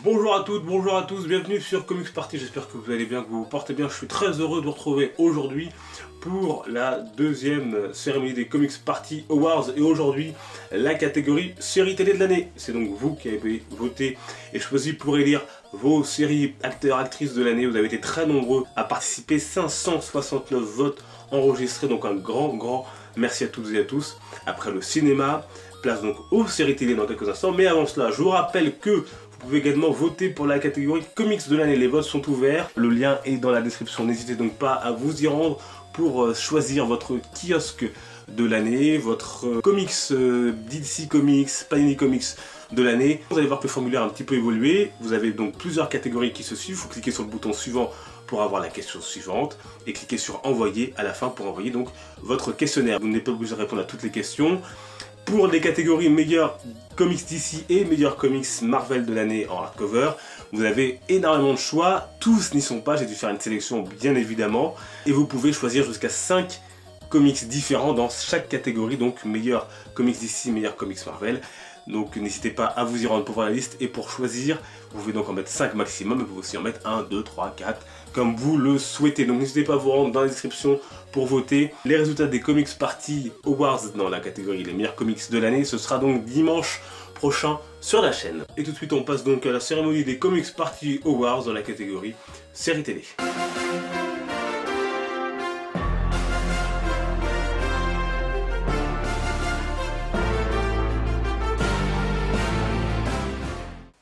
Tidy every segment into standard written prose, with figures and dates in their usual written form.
Bonjour à toutes, bonjour à tous, bienvenue sur Comics Party, j'espère que vous allez bien, que vous vous portez bien. Je suis très heureux de vous retrouver aujourd'hui pour la deuxième cérémonie des Comics Party Awards et aujourd'hui la catégorie série télé de l'année. C'est donc vous qui avez voté et choisi pour élire vos séries acteurs, actrices de l'année. Vous avez été très nombreux à participer, 569 votes enregistrés, donc un grand merci à toutes et à tous. Après le cinéma, place donc aux séries télé dans quelques instants, mais avant cela, je vous rappelle que vous pouvez également voter pour la catégorie comics de l'année. Les votes sont ouverts, le lien est dans la description. N'hésitez donc pas à vous y rendre pour choisir votre kiosque de l'année, votre comics DC Comics, Panini Comics de l'année. Vous allez voir que le formulaire a un petit peu évolué. Vous avez donc plusieurs catégories qui se suivent. Vous cliquez sur le bouton suivant pour avoir la question suivante et cliquez sur envoyer à la fin pour envoyer donc votre questionnaire. Vous n'êtes pas obligé de répondre à toutes les questions. Pour les catégories meilleurs comics DC et meilleurs comics Marvel de l'année en hardcover, vous avez énormément de choix, tous n'y sont pas, j'ai dû faire une sélection bien évidemment, et vous pouvez choisir jusqu'à 5 comics différents dans chaque catégorie, donc meilleurs comics DC, meilleurs comics Marvel. Donc n'hésitez pas à vous y rendre pour voir la liste et pour choisir, vous pouvez donc en mettre 5 maximum, mais vous pouvez aussi en mettre 1, 2, 3, 4, comme vous le souhaitez. Donc n'hésitez pas à vous rendre dans la description pour voter. Les résultats des Comics Party Awards dans la catégorie les meilleurs comics de l'année, ce sera donc dimanche prochain sur la chaîne. Et tout de suite on passe donc à la cérémonie des Comics Party Awards dans la catégorie série télé.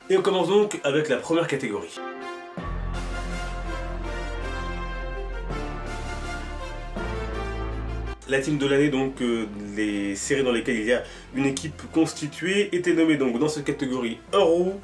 Et on commence donc avec la première catégorie. La team de l'année, donc les séries dans lesquelles il y a une équipe constituée, était nommée donc dans cette catégorie Arrow,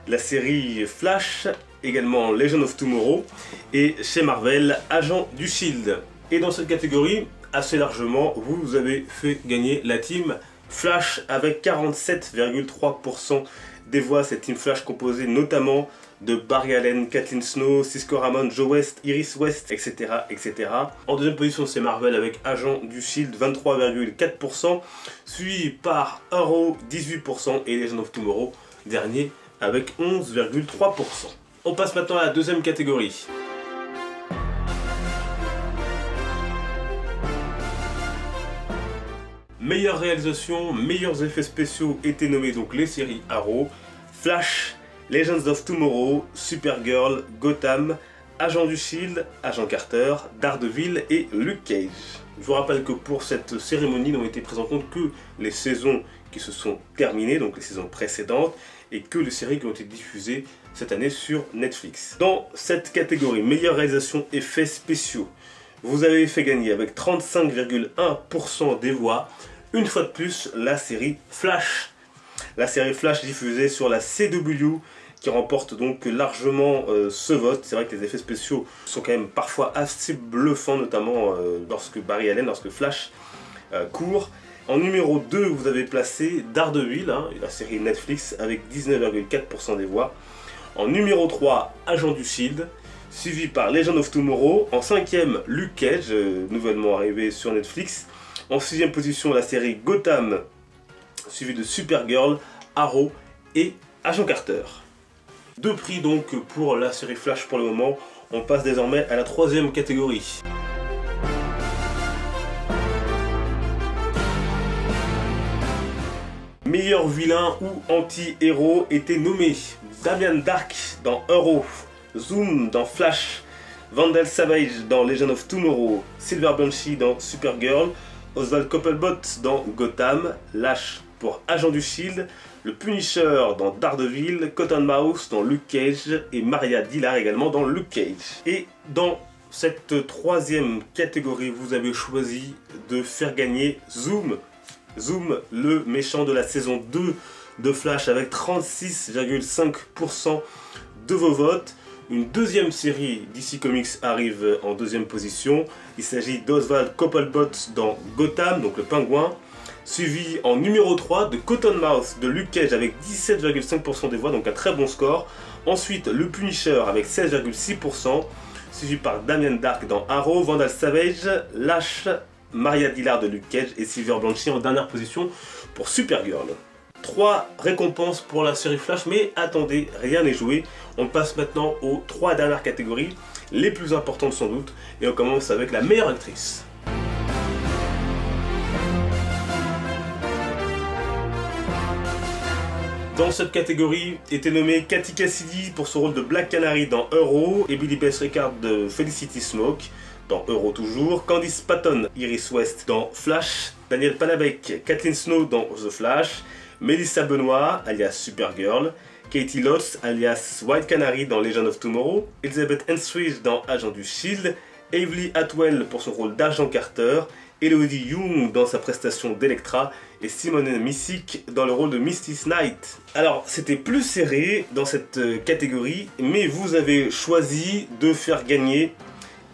la série Flash, également Legend of Tomorrow, et chez Marvel, Agent du Shield. Et dans cette catégorie, assez largement, vous avez fait gagner la team Flash avec 47,3% des voix. Cette team Flash composée notamment de Barry Allen, Kathleen Snow, Cisco Ramon, Joe West, Iris West, etc. etc. En deuxième position, c'est Marvel avec Agent du Shield, 23,4%, suivi par Arrow, 18%, et Legend of Tomorrow, dernier, avec 11,3%. On passe maintenant à la deuxième catégorie. Meilleure réalisation, meilleurs effets spéciaux étaient nommés donc les séries Arrow, Flash, Legends of Tomorrow, Supergirl, Gotham, Agent du Shield, Agent Carter, Daredevil et Luke Cage. Je vous rappelle que pour cette cérémonie n'ont été prises en compte que les saisons qui se sont terminées, donc les saisons précédentes, et que les séries qui ont été diffusées cette année sur Netflix. Dans cette catégorie meilleure réalisation effets spéciaux, vous avez fait gagner avec 35,1% des voix, une fois de plus, la série Flash. La série Flash diffusée sur la CW qui remporte donc largement ce vote. C'est vrai que les effets spéciaux sont quand même parfois assez bluffants, notamment lorsque Barry Allen, lorsque Flash court. En numéro 2, vous avez placé Daredevil, la série Netflix, avec 19,4% des voix. En numéro 3, Agent du Shield, suivi par Legend of Tomorrow. En 5e, Luke Cage, nouvellement arrivé sur Netflix. En 6e position, la série Gotham, suivi de Supergirl, Arrow et Agent Carter. 2 prix donc pour la série Flash pour le moment. On passe désormais à la 3e catégorie. Meilleur vilain ou anti-héros était nommé Damien Darhk dans Arrow, Zoom dans Flash, Vandal Savage dans Legend of Tomorrow, Silver Banshee dans Supergirl, Oswald Cobblepot dans Gotham, Lash pour Agent du Shield, le Punisher dans Daredevil, Cottonmouth dans Luke Cage et Maria Dillard également dans Luke Cage. Et dans cette 3e catégorie, vous avez choisi de faire gagner Zoom. Zoom, le méchant de la saison 2 de Flash avec 36,5% de vos votes. Une deuxième série DC Comics arrive en 2e position. Il s'agit d'Oswald Cobblepot dans Gotham, donc le pingouin. Suivi en numéro 3 de Cottonmouth de Luke Cage avec 17,5% des voix, donc un très bon score. Ensuite, le Punisher avec 16,6%. Suivi par Damien Darhk dans Arrow, Vandal Savage, Lash, Maria Dillard de Luke Cage et Silver Banshee en dernière position pour Supergirl. 3 récompenses pour la série Flash, mais attendez, rien n'est joué. On passe maintenant aux 3 dernières catégories, les plus importantes sans doute, et on commence avec la meilleure actrice. Dans cette catégorie était nommée Katy Cassidy pour son rôle de Black Canary dans Euro, et Billy Bess Ricard de Felicity Smoke dans Euro toujours, Candice Patton, Iris West dans Flash, Danielle Panabaker, Kathleen Snow dans The Flash, Melissa Benoist alias Supergirl, Katie Lotz alias White Canary dans Legend of Tomorrow, Elizabeth Henstridge dans Agent du Shield, Avery Atwell pour son rôle d'Agent Carter, Elodie Yung dans sa prestation d'Electra et Simone Missick dans le rôle de Misty Knight. Alors c'était plus serré dans cette catégorie, mais vous avez choisi de faire gagner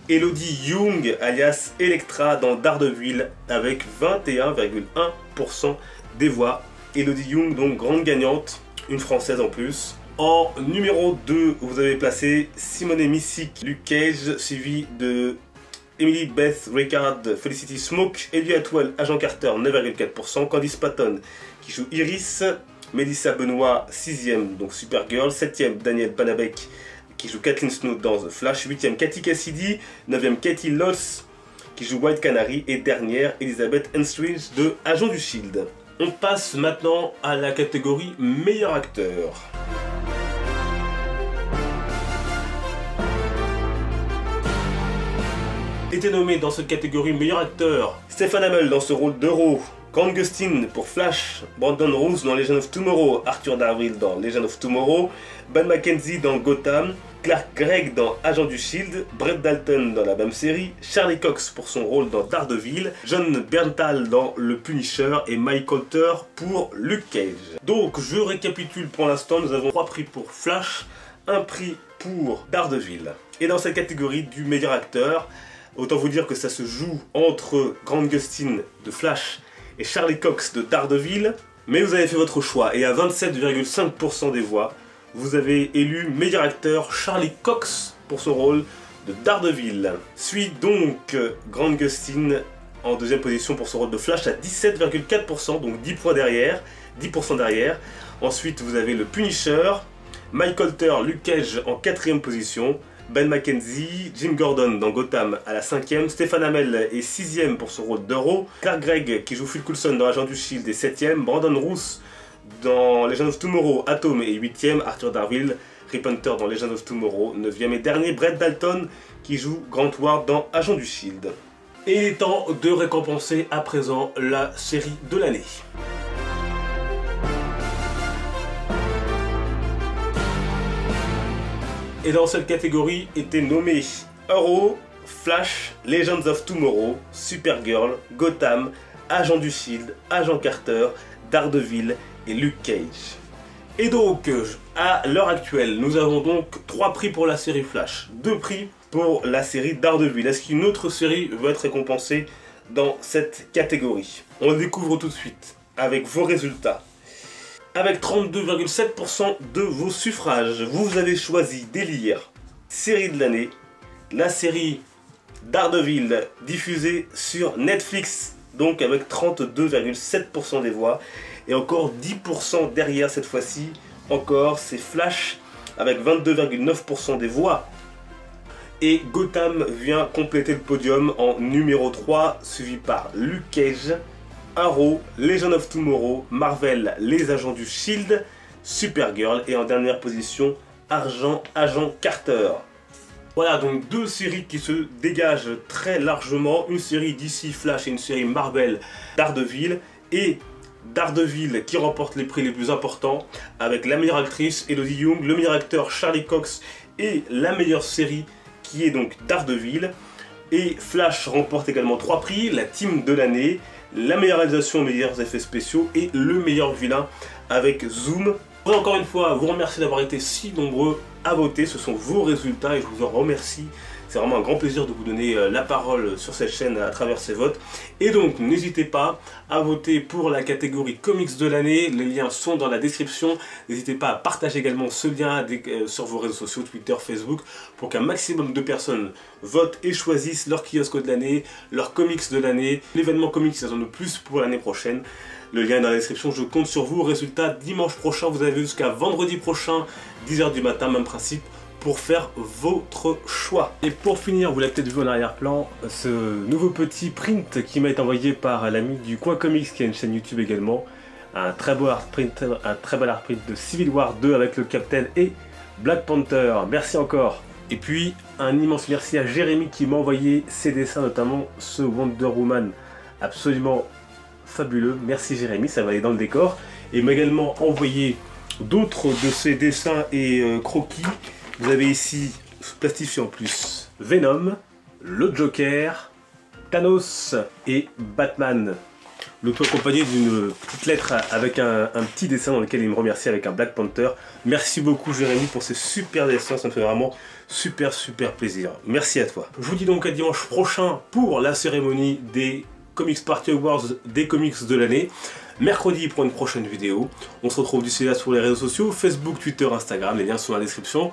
Elodie Yung alias Electra dans Daredevil avec 21,1% des voix. Elodie Yung, donc grande gagnante, une française en plus. En numéro 2, vous avez placé Simone Missick, Luke Cage, suivi de Emily Beth Ricard, Felicity Smoke, Ellie Atwell, Agent Carter, 9,4%, Candice Patton qui joue Iris, Melissa Benoist, 6ème, donc Supergirl, 7ème, Danielle Panabaker qui joue Kathleen Snow dans The Flash, 8ème, Katy Cassidy, 9ème, Katie Lotz qui joue White Canary et dernière, Elizabeth Henstridge de Agent du Shield. On passe maintenant à la catégorie meilleur acteur. Était nommé dans cette catégorie meilleur acteur Stephen Amell dans ce rôle d'Euro, Grant Gustin pour Flash, Brandon Routh dans Legend of Tomorrow, Arthur Darvill dans Legend of Tomorrow, Ben McKenzie dans Gotham, Clark Gregg dans Agent du Shield, Brett Dalton dans la même série, Charlie Cox pour son rôle dans Daredevil, John Bernthal dans Le Punisher et Mike Colter pour Luke Cage. Donc je récapitule pour l'instant, nous avons 3 prix pour Flash, un prix pour Daredevil. Et dans cette catégorie du meilleur acteur, autant vous dire que ça se joue entre Grant Gustin de Flash et Charlie Cox de Daredevil, mais vous avez fait votre choix et à 27,5% des voix, vous avez élu meilleur acteur Charlie Cox pour son rôle de Daredevil. Suit donc Grant Gustin en deuxième position pour son rôle de Flash à 17,4%, donc 10% derrière. Ensuite vous avez le Punisher, Mike Colter, Luke Cage en 4ème position, Ben McKenzie, Jim Gordon dans Gotham à la 5ème, Stephen Amell est 6ème pour son rôle d'Euro, Clark Gregg qui joue Phil Coulson dans Agent du Shield est 7ème, Brandon Routh dans Legend of Tomorrow, Atom est 8ème, Arthur Darvill, Rip Hunter dans Legend of Tomorrow 9ème et dernier, Brett Dalton qui joue Grant Ward dans Agent du Shield. Et il est temps de récompenser à présent la série de l'année. Et dans cette catégorie étaient nommés Arrow, Flash, Legends of Tomorrow, Supergirl, Gotham, Agent du Shield, Agent Carter, Daredevil et Luke Cage. Et donc, à l'heure actuelle, nous avons donc 3 prix pour la série Flash, 2 prix pour la série Daredevil. Est-ce qu'une autre série va être récompensée dans cette catégorie? On le découvre tout de suite avec vos résultats. Avec 32,7% de vos suffrages, vous avez choisi d'élire série de l'année, la série Daredevil diffusée sur Netflix, donc avec 32,7% des voix, et encore 10% derrière cette fois-ci, encore c'est Flash avec 22,9% des voix. Et Gotham vient compléter le podium en numéro 3, suivi par Luke Cage, Arrow, Legend of Tomorrow, Marvel, Les Agents du Shield, Supergirl et en dernière position, Agent Carter. Voilà donc 2 séries qui se dégagent très largement, une série DC Flash et une série Marvel Daredevil, et Daredevil qui remporte les prix les plus importants avec la meilleure actrice Elodie Yung, le meilleur acteur Charlie Cox et la meilleure série qui est donc Daredevil. Et Flash remporte également 3 prix, la team de l'année, la meilleure réalisation, meilleurs effets spéciaux et le meilleur vilain avec Zoom. Je voudrais encore une fois vous remercier d'avoir été si nombreux à voter, ce sont vos résultats et je vous en remercie. C'était vraiment un grand plaisir de vous donner la parole sur cette chaîne à travers ces votes. Et donc n'hésitez pas à voter pour la catégorie comics de l'année. Les liens sont dans la description. N'hésitez pas à partager également ce lien sur vos réseaux sociaux, Twitter, Facebook, pour qu'un maximum de personnes votent et choisissent leur kiosque de l'année, leur comics de l'année, l'événement comics qu'ils attendent le plus pour l'année prochaine. Le lien est dans la description, je compte sur vous. Résultat, dimanche prochain, vous avez jusqu'à vendredi prochain, 10 h du matin, même principe, pour faire votre choix. Et pour finir, vous l'avez peut-être vu en arrière-plan, ce nouveau petit print qui m'a été envoyé par l'ami du Coin Comics, qui a une chaîne YouTube également. Un très beau art print de Civil War 2 avec le Captain et Black Panther. Merci encore. Et puis, un immense merci à Jérémy qui m'a envoyé ses dessins, notamment ce Wonder Woman absolument fabuleux. Merci Jérémy, ça va aller dans le décor. Et il m'a également envoyé d'autres de ses dessins et croquis. Vous avez ici, plastifié en plus, Venom, le Joker, Thanos et Batman. Le tout accompagné d'une petite lettre avec un petit dessin dans lequel il me remercie avec un Black Panther. Merci beaucoup Jérémy pour ces super dessins, ça me fait vraiment super plaisir. Merci à toi. Je vous dis donc à dimanche prochain pour la cérémonie des Comics Party Awards des comics de l'année. Mercredi pour une prochaine vidéo. On se retrouve d'ici là sur les réseaux sociaux, Facebook, Twitter, Instagram, les liens sont dans la description.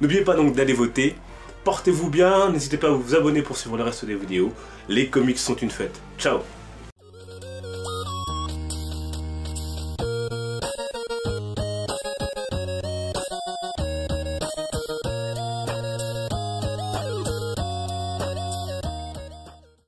N'oubliez pas donc d'aller voter. Portez-vous bien, n'hésitez pas à vous abonner pour suivre le reste des vidéos. Les comics sont une fête. Ciao!